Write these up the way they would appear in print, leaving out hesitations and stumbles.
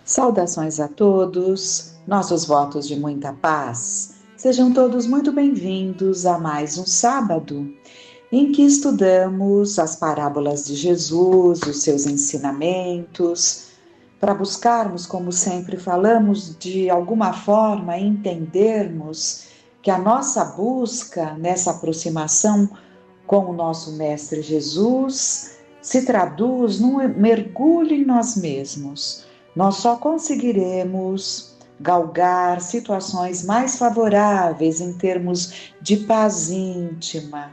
Saudações a todos, nossos votos de muita paz. Sejam todos muito bem-vindos a mais um sábado em que estudamos as parábolas de Jesus, os seus ensinamentos, para buscarmos, como sempre falamos, de alguma forma entendermos que a nossa busca nessa aproximação com o nosso Mestre Jesus se traduz num mergulho em nós mesmos. Nós só conseguiremos galgar situações mais favoráveis em termos de paz íntima,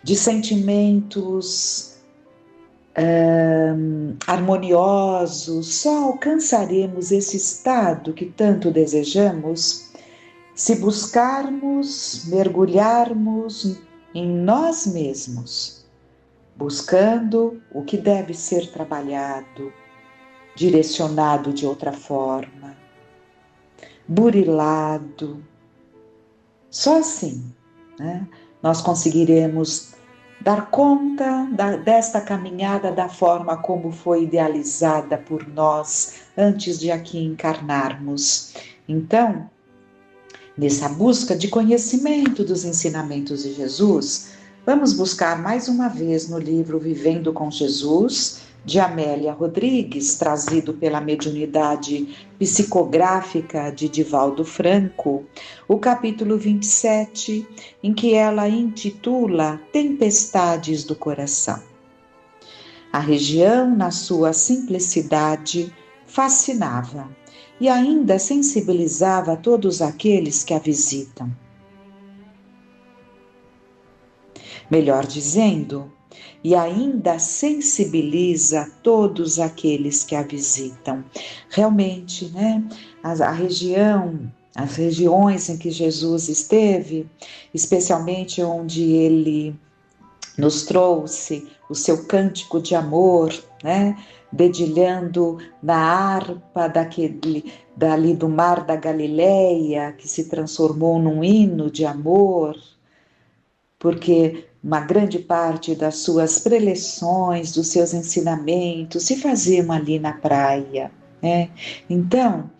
de sentimentos harmoniosos. Só alcançaremos esse estado que tanto desejamos se buscarmos, mergulharmos em nós mesmos, buscando o que deve ser trabalhado, direcionado de outra forma, burilado. Só assim, nós conseguiremos dar conta desta caminhada da forma como foi idealizada por nós antes de aqui encarnarmos. Então, nessa busca de conhecimento dos ensinamentos de Jesus, vamos buscar mais uma vez no livro Vivendo com Jesus, de Amélia Rodrigues, trazido pela mediunidade psicográfica de Divaldo Franco, o capítulo 27, em que ela intitula Tempestades do Coração. A região, na sua simplicidade, fascinava e ainda sensibilizava todos aqueles que a visitam. Melhor dizendo, e ainda sensibiliza todos aqueles que a visitam. Realmente, a região, as regiões em que Jesus esteve, especialmente onde ele nos trouxe o seu cântico de amor, dedilhando na harpa dali do mar da Galileia, que se transformou num hino de amor, porque uma grande parte das suas preleções, dos seus ensinamentos se faziam ali na praia. Então,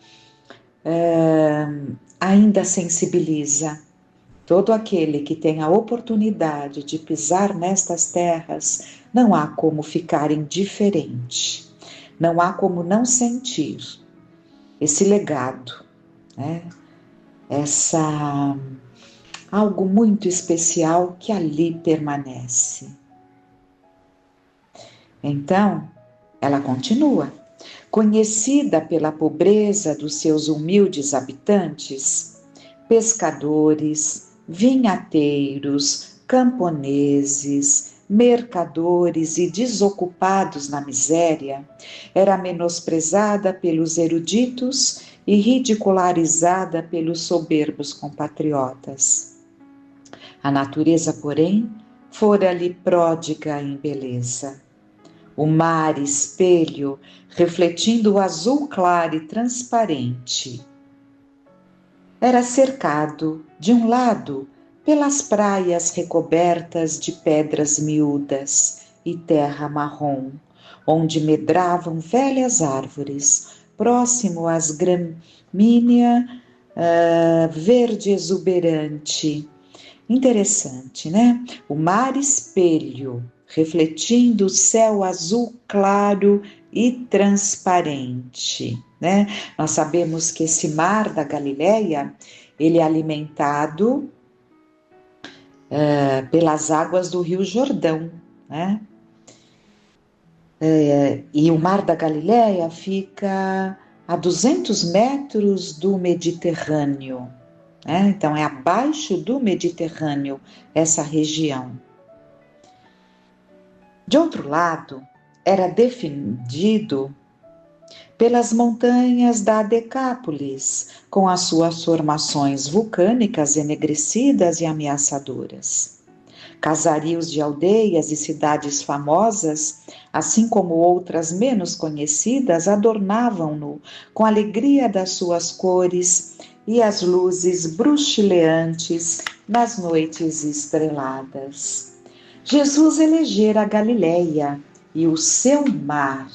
ainda sensibiliza todo aquele que tem a oportunidade de pisar nestas terras. Não há como ficar indiferente, não há como não sentir esse legado, algo muito especial que ali permanece. Então, ela continua. Conhecida pela pobreza dos seus humildes habitantes, pescadores, vinhateiros, camponeses, mercadores e desocupados na miséria, era menosprezada pelos eruditos e ridicularizada pelos soberbos compatriotas. A natureza, porém, fora-lhe pródiga em beleza. O mar espelho, refletindo o azul claro e transparente, era cercado, de um lado, pelas praias recobertas de pedras miúdas e terra marrom, onde medravam velhas árvores, próximo às gramínea verde exuberante. Interessante, O mar espelho, refletindo o céu azul claro e transparente, Nós sabemos que esse mar da Galileia, ele é alimentado pelas águas do Rio Jordão, e o mar da Galileia fica a 200 metros do Mediterrâneo, então é abaixo do Mediterrâneo essa região. De outro lado, era defendido pelas montanhas da Decápolis, com as suas formações vulcânicas enegrecidas e ameaçadoras. Casarios de aldeias e cidades famosas, assim como outras menos conhecidas, adornavam-no com a alegria das suas cores e as luzes bruxuleantes nas noites estreladas. Jesus elegera a Galileia e o seu mar,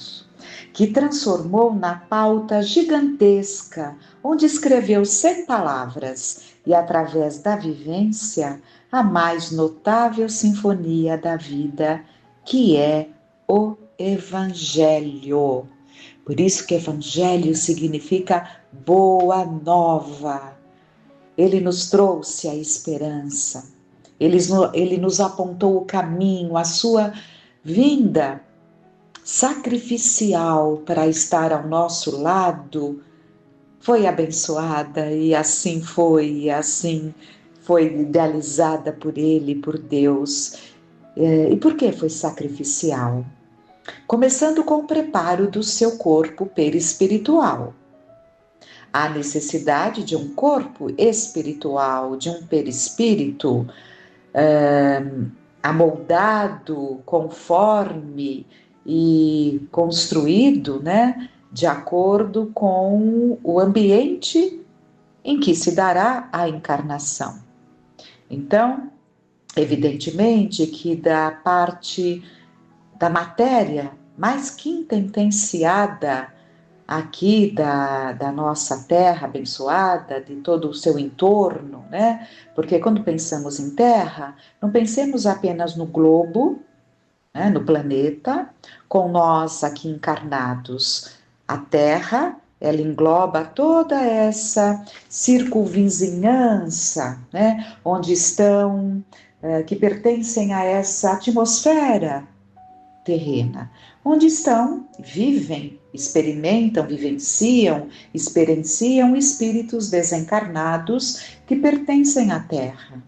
que transformou na pauta gigantesca, onde escreveu 100 palavras e, através da vivência, a mais notável sinfonia da vida, que é o Evangelho. Por isso que Evangelho significa boa nova. Ele nos trouxe a esperança, ele nos apontou o caminho, a sua vinda sacrificial para estar ao nosso lado foi abençoada e assim foi idealizada por Ele, por Deus. E por que foi sacrificial? Começando com o preparo do seu corpo perispiritual. A necessidade de um corpo espiritual, de um perispírito amoldado, conforme e construído, né, de acordo com o ambiente em que se dará a encarnação. Então, evidentemente que da parte da matéria mais quintentenciada aqui da nossa terra abençoada, de todo o seu entorno, né? Porque quando pensamos em terra, não pensemos apenas no globo, né, no planeta, com nós aqui encarnados. A terra, ela engloba toda essa circunvizinhança, né, onde estão, que pertencem a essa atmosfera terrena, onde estão, vivem, experimentam, vivenciam, experienciam espíritos desencarnados que pertencem à Terra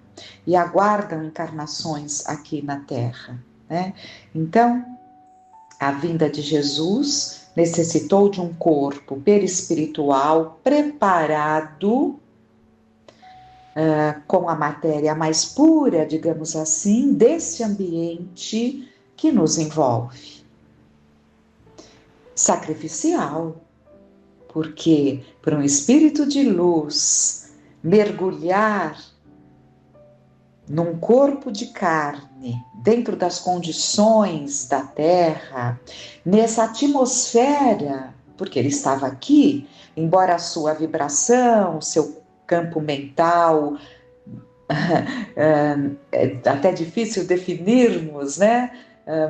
e aguardam encarnações aqui na Terra, né? Então, a vinda de Jesus necessitou de um corpo perispiritual preparado com a matéria mais pura, digamos assim, desse ambiente que nos envolve. Sacrificial, porque para um espírito de luz mergulhar num corpo de carne, dentro das condições da Terra, nessa atmosfera, porque ele estava aqui, embora a sua vibração, o seu campo mental, é até difícil definirmos, né?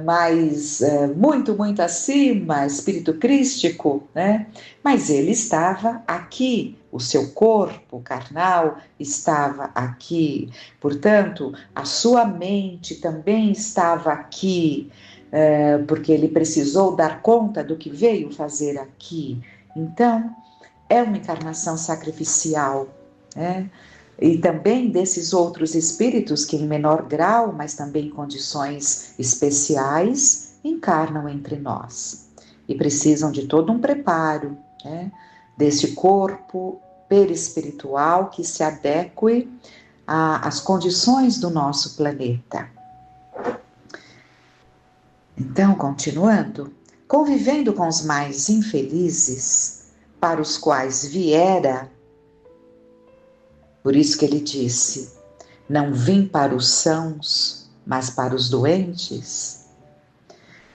Mas muito acima, espírito crístico, né? Mas ele estava aqui, o seu corpo carnal estava aqui, portanto, a sua mente também estava aqui, porque ele precisou dar conta do que veio fazer aqui. Então, é uma encarnação sacrificial, né? E também desses outros espíritos que em menor grau, mas também em condições especiais, encarnam entre nós. E precisam de todo um preparo, né, desse corpo perispiritual que se adeque às condições do nosso planeta. Então, continuando, convivendo com os mais infelizes, para os quais viera. Por isso que ele disse, não vim para os sãos, mas para os doentes.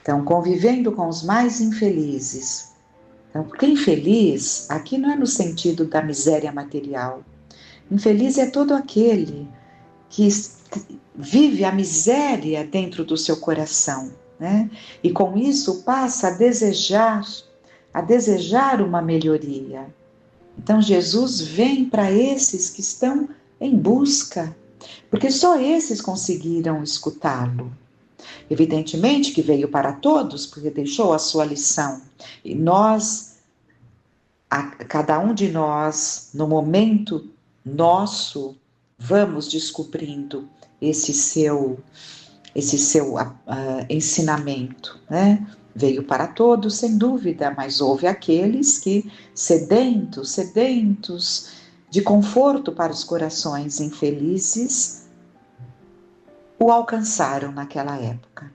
Então, convivendo com os mais infelizes. Então, porque infeliz, aqui não é no sentido da miséria material. Infeliz é todo aquele que vive a miséria dentro do seu coração, né? E com isso passa a desejar uma melhoria. Então Jesus vem para esses que estão em busca, porque só esses conseguiram escutá-lo. Evidentemente que veio para todos, porque deixou a sua lição. E nós, cada um de nós, no momento nosso, vamos descobrindo esse seu ensinamento, né? Veio para todos, sem dúvida, mas houve aqueles que, sedentos de conforto para os corações infelizes, o alcançaram naquela época.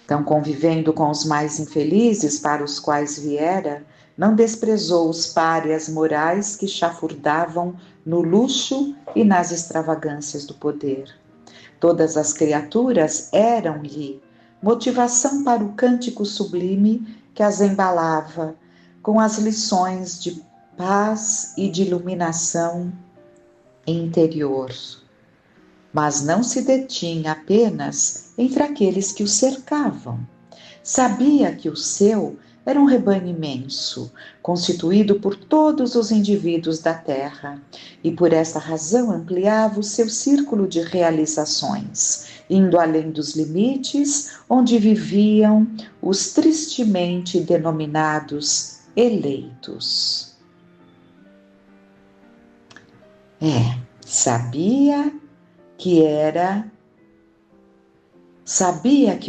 Então, convivendo com os mais infelizes para os quais viera, não desprezou os párias morais que chafurdavam no luxo e nas extravagâncias do poder. Todas as criaturas eram-lhe motivação para o cântico sublime que as embalava com as lições de paz e de iluminação interior. Mas não se detinha apenas entre aqueles que o cercavam. Sabia que o seu era um rebanho imenso, constituído por todos os indivíduos da terra, e por essa razão ampliava o seu círculo de realizações, indo além dos limites onde viviam os tristemente denominados eleitos. Sabia que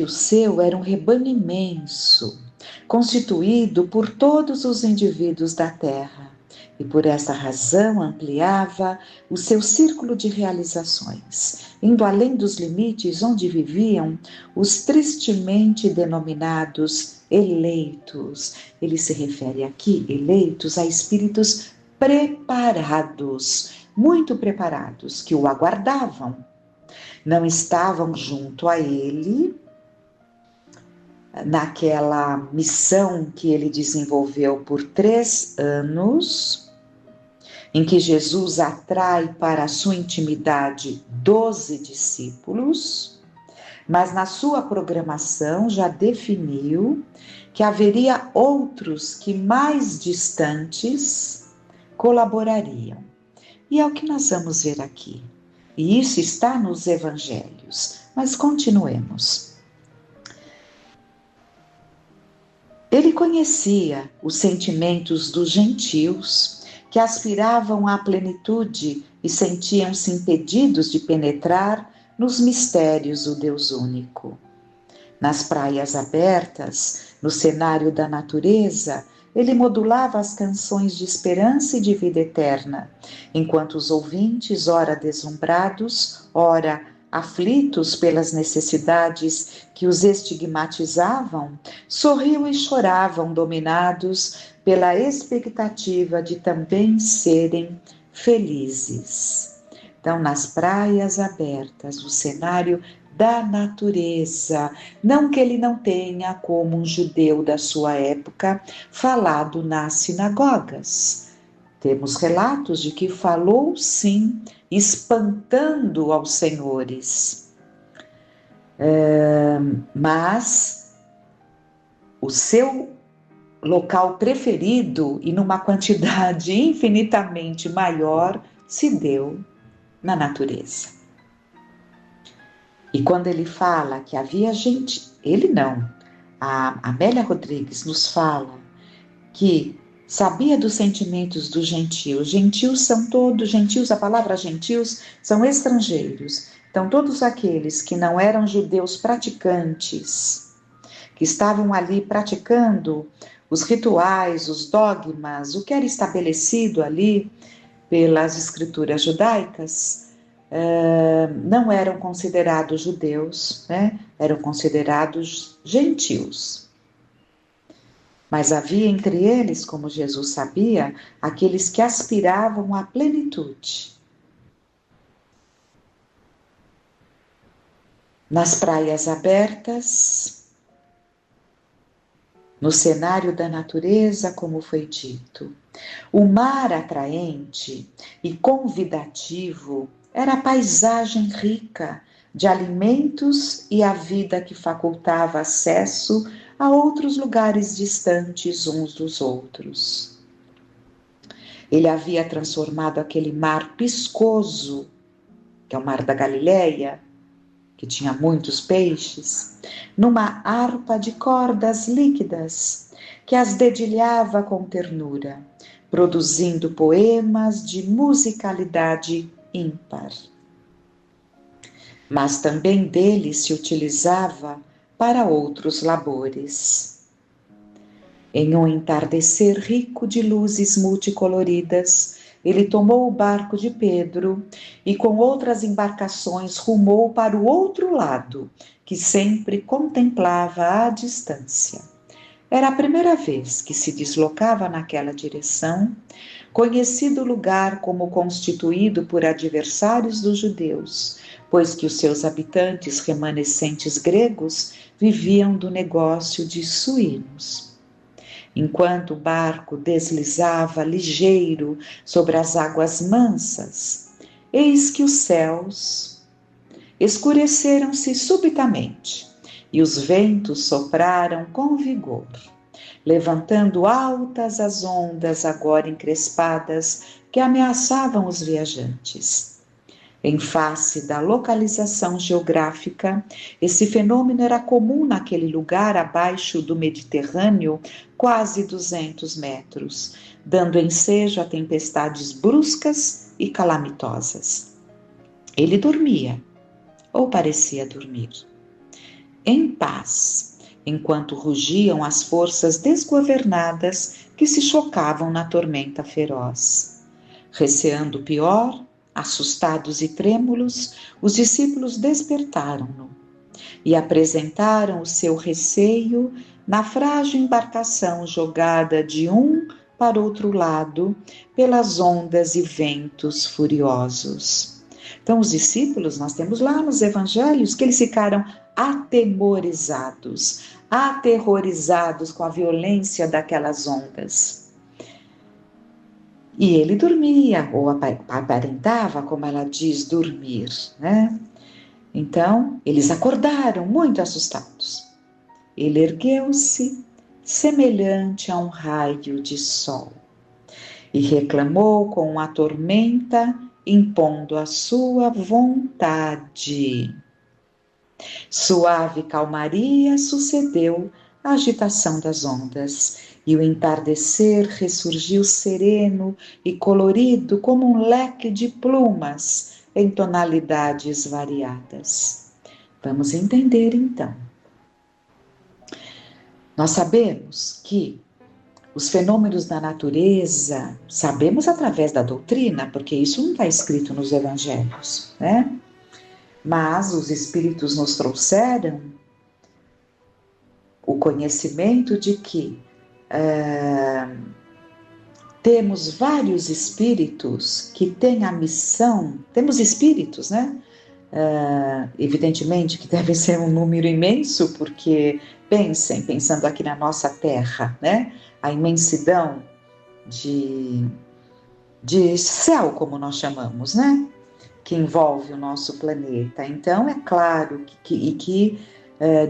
o seu era um rebanho imenso, constituído por todos os indivíduos da terra, e por essa razão ampliava o seu círculo de realizações, indo além dos limites onde viviam os tristemente denominados eleitos. Ele se refere aqui, eleitos, a espíritos preparados, muito preparados, que o aguardavam. Não estavam junto a ele naquela missão que ele desenvolveu por 3 anos, em que Jesus atrai para a sua intimidade 12 discípulos, mas na sua programação já definiu que haveria outros que mais distantes colaborariam. E é o que nós vamos ver aqui. E isso está nos evangelhos. Mas continuemos. Ele conhecia os sentimentos dos gentios que aspiravam à plenitude e sentiam-se impedidos de penetrar nos mistérios do Deus único. Nas praias abertas, no cenário da natureza, ele modulava as canções de esperança e de vida eterna, enquanto os ouvintes, ora deslumbrados, ora aflitos pelas necessidades que os estigmatizavam, sorriam e choravam, dominados pela expectativa de também serem felizes. Então, nas praias abertas, o cenário da natureza, não que ele não tenha, como um judeu da sua época, falado nas sinagogas. Temos relatos de que falou sim, espantando aos senhores. Mas o seu local preferido e numa quantidade infinitamente maior se deu na natureza. E quando ele fala que havia gente, ele não, a Amélia Rodrigues nos fala que sabia dos sentimentos dos gentios. Gentios são todos, gentios, a palavra gentios são estrangeiros. Então todos aqueles que não eram judeus praticantes, que estavam ali praticando os rituais, os dogmas, o que era estabelecido ali pelas escrituras judaicas, não eram considerados judeus, né? Eram considerados gentios. Mas havia entre eles, como Jesus sabia, aqueles que aspiravam à plenitude. Nas praias abertas, no cenário da natureza, como foi dito, o mar atraente e convidativo era a paisagem rica de alimentos e a vida que facultava acesso a outros lugares distantes uns dos outros. Ele havia transformado aquele mar piscoso, que é o mar da Galileia, que tinha muitos peixes, numa harpa de cordas líquidas, que as dedilhava com ternura, produzindo poemas de musicalidade ímpar. Mas também dele se utilizava para outros labores. Em um entardecer rico de luzes multicoloridas, ele tomou o barco de Pedro e com outras embarcações rumou para o outro lado, que sempre contemplava à distância. Era a primeira vez que se deslocava naquela direção, conhecido o lugar como constituído por adversários dos judeus, pois que os seus habitantes remanescentes gregos viviam do negócio de suínos. enquanto o barco deslizava ligeiro sobre as águas mansas, eis que os céus escureceram-se subitamente e os ventos sopraram com vigor, levantando altas as ondas agora encrespadas que ameaçavam os viajantes. Em face da localização geográfica, esse fenômeno era comum naquele lugar abaixo do Mediterrâneo, quase 200 metros, dando ensejo a tempestades bruscas e calamitosas. Ele dormia, ou parecia dormir, em paz, enquanto rugiam as forças desgovernadas que se chocavam na tormenta feroz. Receando o pior, assustados e trêmulos, os discípulos despertaram-no e apresentaram o seu receio na frágil embarcação jogada de um para outro lado pelas ondas e ventos furiosos. Então, os discípulos, nós temos lá nos evangelhos que eles ficaram atemorizados, aterrorizados com a violência daquelas ondas. E ele dormia, ou aparentava, como ela diz, dormir, né? Então, eles acordaram muito assustados. Ele ergueu-se, semelhante a um raio de sol, e reclamou com a tormenta, impondo a sua vontade. Suave calmaria sucedeu à agitação das ondas, e o entardecer ressurgiu sereno e colorido como um leque de plumas em tonalidades variadas. Vamos entender então. Nós sabemos que os fenômenos da natureza, sabemos através da doutrina, porque isso não está escrito nos evangelhos, né? Mas os espíritos nos trouxeram o conhecimento de que temos vários espíritos que têm a missão, temos espíritos, né? Evidentemente que deve ser um número imenso, porque pensando aqui na nossa Terra, né? A imensidão de céu, como nós chamamos, né? Que envolve o nosso planeta. Então, é claro que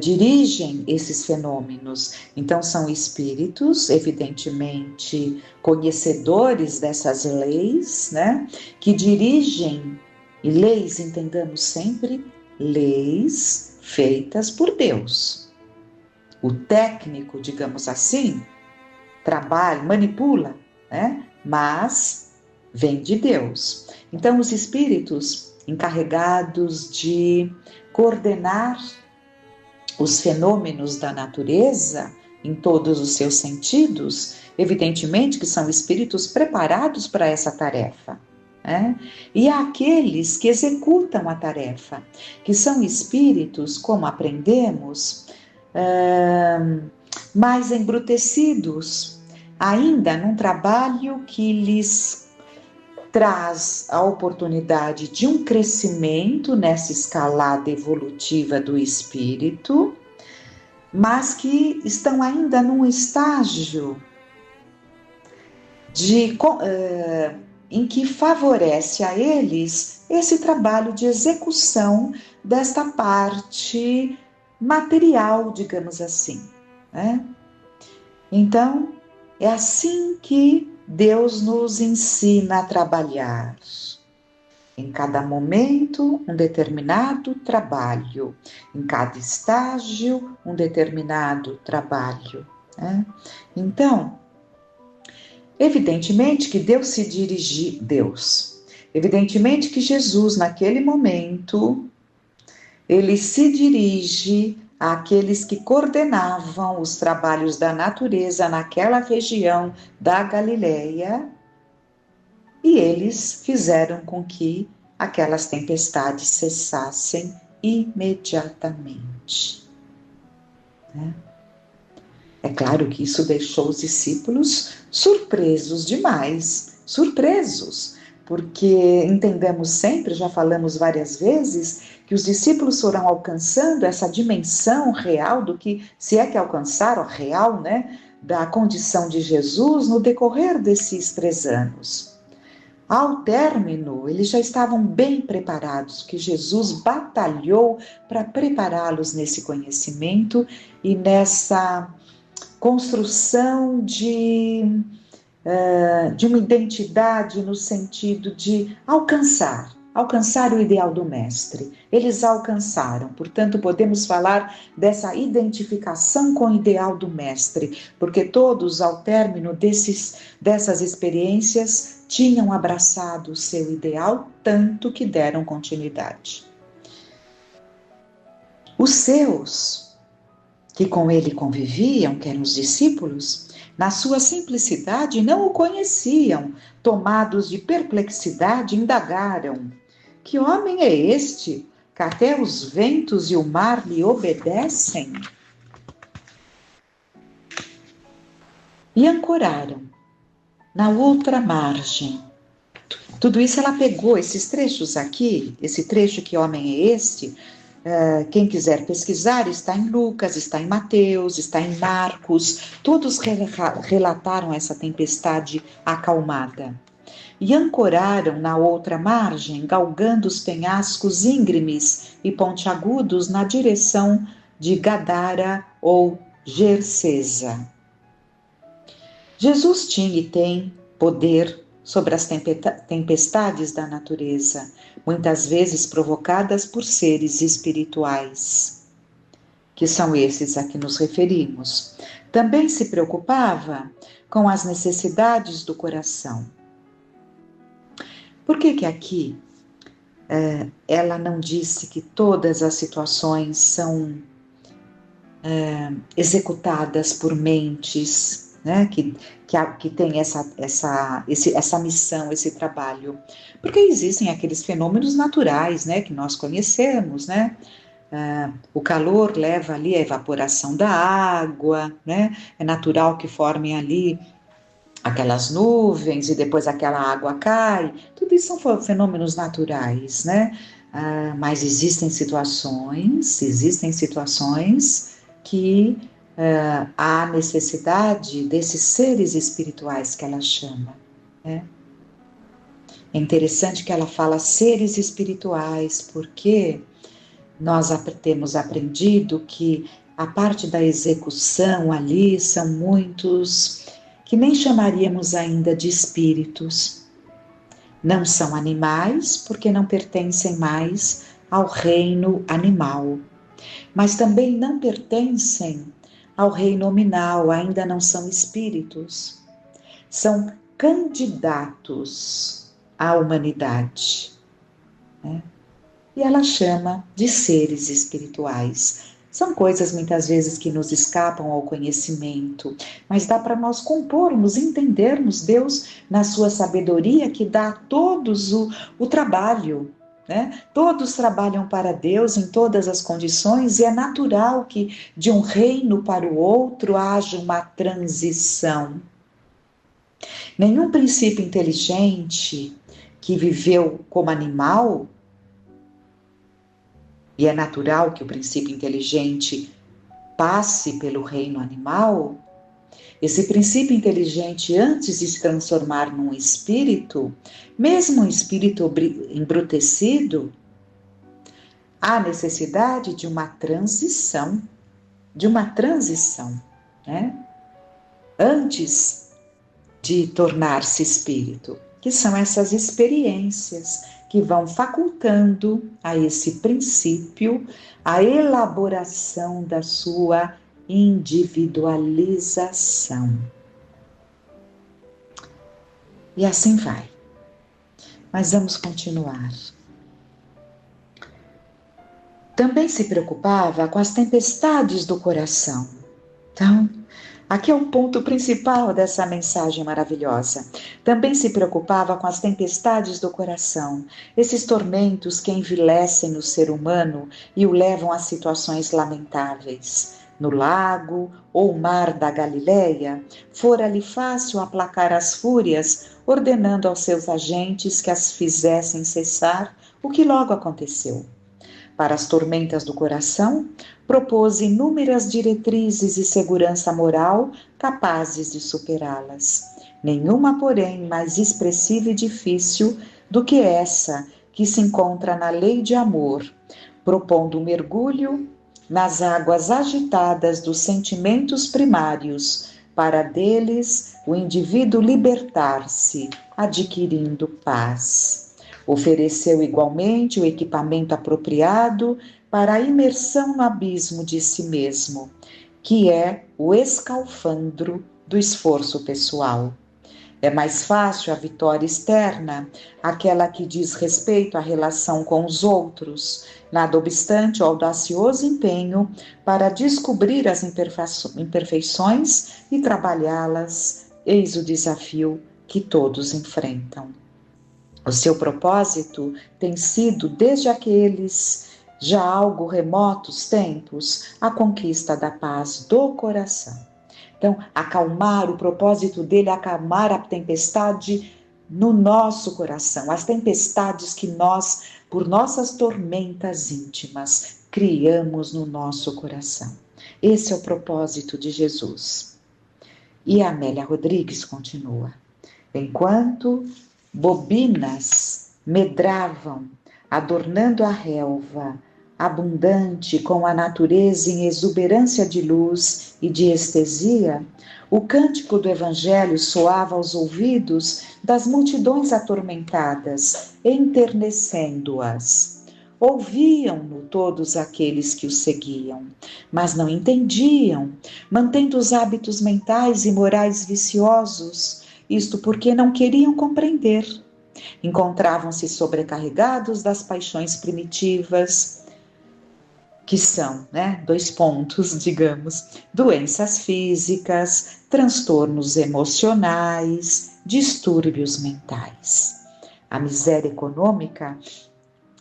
dirigem esses fenômenos. Então, são espíritos, evidentemente, conhecedores dessas leis, né? Que dirigem, e leis, entendamos sempre, leis feitas por Deus. O técnico, digamos assim, trabalha, manipula, né? Mas vem de Deus. Então, os espíritos encarregados de coordenar os fenômenos da natureza em todos os seus sentidos, evidentemente que são espíritos preparados para essa tarefa, né? E há aqueles que executam a tarefa, que são espíritos, como aprendemos, mais embrutecidos, ainda num trabalho que lhes traz a oportunidade de um crescimento nessa escalada evolutiva do espírito, mas que estão ainda num estágio em que favorece a eles esse trabalho de execução desta parte material, digamos assim, né? Então, é assim que Deus nos ensina a trabalhar. Em cada momento, um determinado trabalho. Em cada estágio, um determinado trabalho, né? Então, evidentemente que evidentemente que Jesus, naquele momento, ele se dirige àqueles que coordenavam os trabalhos da natureza naquela região da Galileia, e eles fizeram com que aquelas tempestades cessassem imediatamente, né? É claro que isso deixou os discípulos surpresos demais, porque entendemos sempre, já falamos várias vezes, que os discípulos foram alcançando essa dimensão real do que, se é que alcançaram, real, né? da condição de Jesus no decorrer desses 3 anos. Ao término, eles já estavam bem preparados, que Jesus batalhou para prepará-los nesse conhecimento e nessa construção de uma identidade no sentido de alcançar o ideal do mestre. Eles alcançaram, portanto, podemos falar dessa identificação com o ideal do mestre, porque todos, ao término dessas experiências, tinham abraçado o seu ideal, tanto que deram continuidade. Os seus, que com ele conviviam, que eram os discípulos, na sua simplicidade não o conheciam, tomados de perplexidade, indagaram: que homem é este, que até os ventos e o mar lhe obedecem? E ancoraram na outra margem. Tudo isso ela pegou, esses trechos aqui, esse trecho que homem é este, quem quiser pesquisar, está em Lucas, está em Mateus, está em Marcos, todos relataram essa tempestade acalmada. E ancoraram na outra margem, galgando os penhascos íngremes e pontiagudos na direção de Gadara ou Gersesa. Jesus tinha e tem poder sobre as tempestades da natureza, muitas vezes provocadas por seres espirituais, que são esses a que nos referimos. Também se preocupava com as necessidades do coração. Por que aqui ela não disse que todas as situações são executadas por mentes, né, que tem essa missão, esse trabalho? Porque existem aqueles fenômenos naturais, né, que nós conhecemos, né? O calor leva ali a evaporação da água, né? É natural que formem ali aquelas nuvens e depois aquela água cai. Tudo isso são fenômenos naturais, né? Mas existem situações que há necessidade desses seres espirituais que ela chama, né? É interessante que ela fala seres espirituais, porque nós temos aprendido que a parte da execução ali são muitos que nem chamaríamos ainda de espíritos. Não são animais, porque não pertencem mais ao reino animal, mas também não pertencem ao reino nominal, ainda não são espíritos. São candidatos à humanidade, né? E ela chama de seres espirituais. São coisas muitas vezes que nos escapam ao conhecimento, mas dá para nós compormos, entendermos Deus na sua sabedoria que dá a todos o trabalho, né? Todos trabalham para Deus em todas as condições e é natural que de um reino para o outro haja uma transição. Nenhum princípio inteligente que viveu como animal, e é natural que o princípio inteligente passe pelo reino animal, esse princípio inteligente, antes de se transformar num espírito, mesmo um espírito embrutecido, há necessidade de uma transição, né? Antes de tornar-se espírito, que são essas experiências que vão facultando a esse princípio a elaboração da sua individualização. E assim vai. Mas vamos continuar. Também se preocupava com as tempestades do coração. Então, aqui é o ponto principal dessa mensagem maravilhosa. Também se preocupava com as tempestades do coração, esses tormentos que envilecem o ser humano e o levam a situações lamentáveis. No lago ou mar da Galileia, fora-lhe fácil aplacar as fúrias, ordenando aos seus agentes que as fizessem cessar, o que logo aconteceu. Para as tormentas do coração, propôs inúmeras diretrizes e segurança moral capazes de superá-las. Nenhuma, porém, mais expressiva e difícil do que essa que se encontra na lei de amor, propondo um mergulho nas águas agitadas dos sentimentos primários, para deles o indivíduo libertar-se, adquirindo paz. Ofereceu igualmente o equipamento apropriado para a imersão no abismo de si mesmo, que é o escalfandro do esforço pessoal. É mais fácil a vitória externa, aquela que diz respeito à relação com os outros, nada obstante o audacioso empenho para descobrir as imperfeições e trabalhá-las, eis o desafio que todos enfrentam. O seu propósito tem sido, desde aqueles já algo remotos tempos, a conquista da paz do coração. Então, acalmar, o propósito dele é acalmar a tempestade no nosso coração, as tempestades que nós, por nossas tormentas íntimas, criamos no nosso coração. Esse é o propósito de Jesus. E a Amélia Rodrigues continua. Enquanto bobinas medravam, adornando a relva, abundante com a natureza em exuberância de luz e de estesia, o cântico do Evangelho soava aos ouvidos das multidões atormentadas, enternecendo-as. Ouviam-no todos aqueles que o seguiam, mas não entendiam, mantendo os hábitos mentais e morais viciosos, isto porque não queriam compreender. Encontravam-se sobrecarregados das paixões primitivas, que são, dois pontos, digamos, doenças físicas, transtornos emocionais, distúrbios mentais. A miséria econômica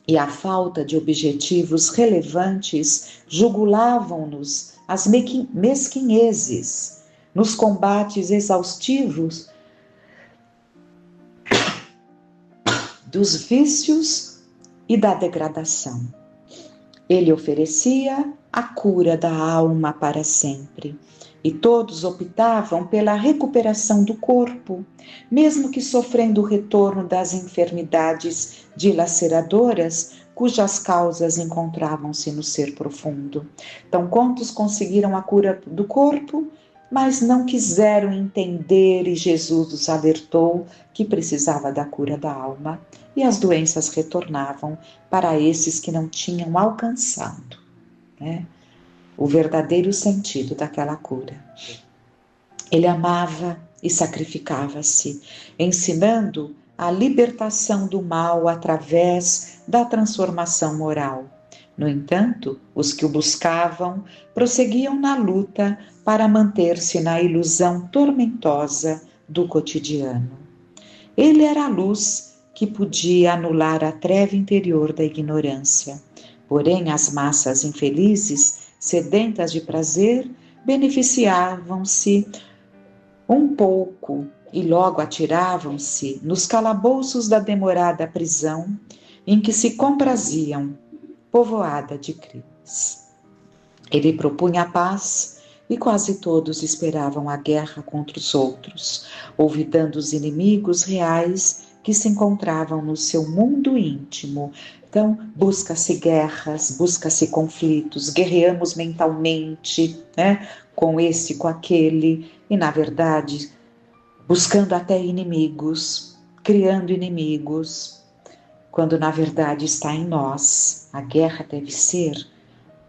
e a falta de objetivos relevantes jugulavam-nos as mesquinhezes, nos combates exaustivos dos vícios e da degradação. Ele oferecia a cura da alma para sempre, e todos optavam pela recuperação do corpo, mesmo que sofrendo o retorno das enfermidades dilaceradoras, cujas causas encontravam-se no ser profundo. Então, quantos conseguiram a cura do corpo, mas não quiseram entender, e Jesus os alertou que precisava da cura da alma, e as doenças retornavam para esses que não tinham alcançado, o verdadeiro sentido daquela cura. Ele amava e sacrificava-se, ensinando a libertação do mal através da transformação moral. No entanto, os que o buscavam prosseguiam na luta para manter-se na ilusão tormentosa do cotidiano. Ele era a luz que podia anular a treva interior da ignorância. Porém, as massas infelizes, sedentas de prazer, beneficiavam-se um pouco e logo atiravam-se nos calabouços da demorada prisão em que se compraziam, povoada de crimes. Ele propunha a paz e quase todos esperavam a guerra contra os outros, olvidando os inimigos reais que se encontravam no seu mundo íntimo. Então, busca-se guerras, busca-se conflitos, guerreamos mentalmente, com esse, com aquele, e na verdade, buscando até inimigos, criando inimigos, quando na verdade está em nós. A guerra deve ser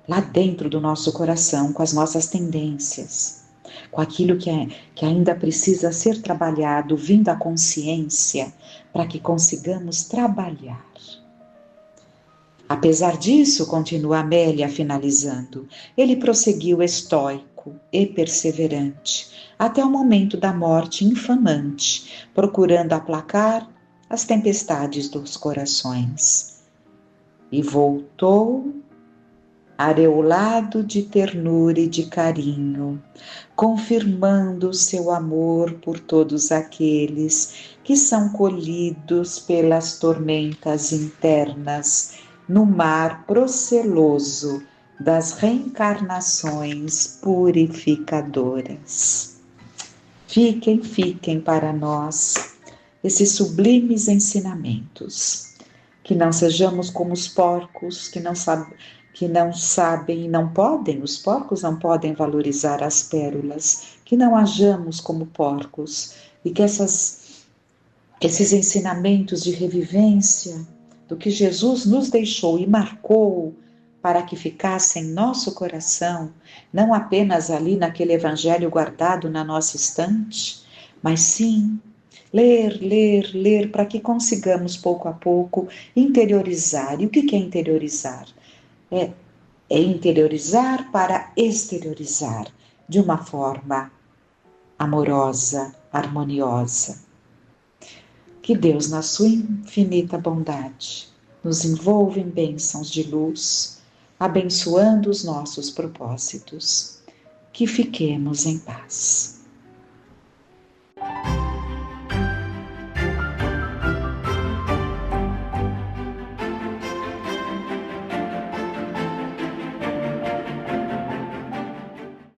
lá dentro do nosso coração, com as nossas tendências, com aquilo que ainda precisa ser trabalhado, vindo à consciência, para que consigamos trabalhar. Apesar disso, continua Amélia finalizando, ele prosseguiu estoico e perseverante, até o momento da morte infamante, procurando aplacar as tempestades dos corações. E voltou areolado de ternura e de carinho, confirmando seu amor por todos aqueles que são colhidos pelas tormentas internas no mar proceloso das reencarnações purificadoras. Fiquem para nós esses sublimes ensinamentos, que não sejamos como os porcos que não sabem e não podem, os porcos não podem valorizar as pérolas, que não hajamos como porcos e que esses ensinamentos de revivência do que Jesus nos deixou e marcou para que ficasse em nosso coração, não apenas ali naquele evangelho guardado na nossa estante, mas sim ler, para que consigamos pouco a pouco interiorizar. E o que é interiorizar? É interiorizar para exteriorizar de uma forma amorosa, harmoniosa. Que Deus, na sua infinita bondade, nos envolva em bênçãos de luz, abençoando os nossos propósitos. Que fiquemos em paz.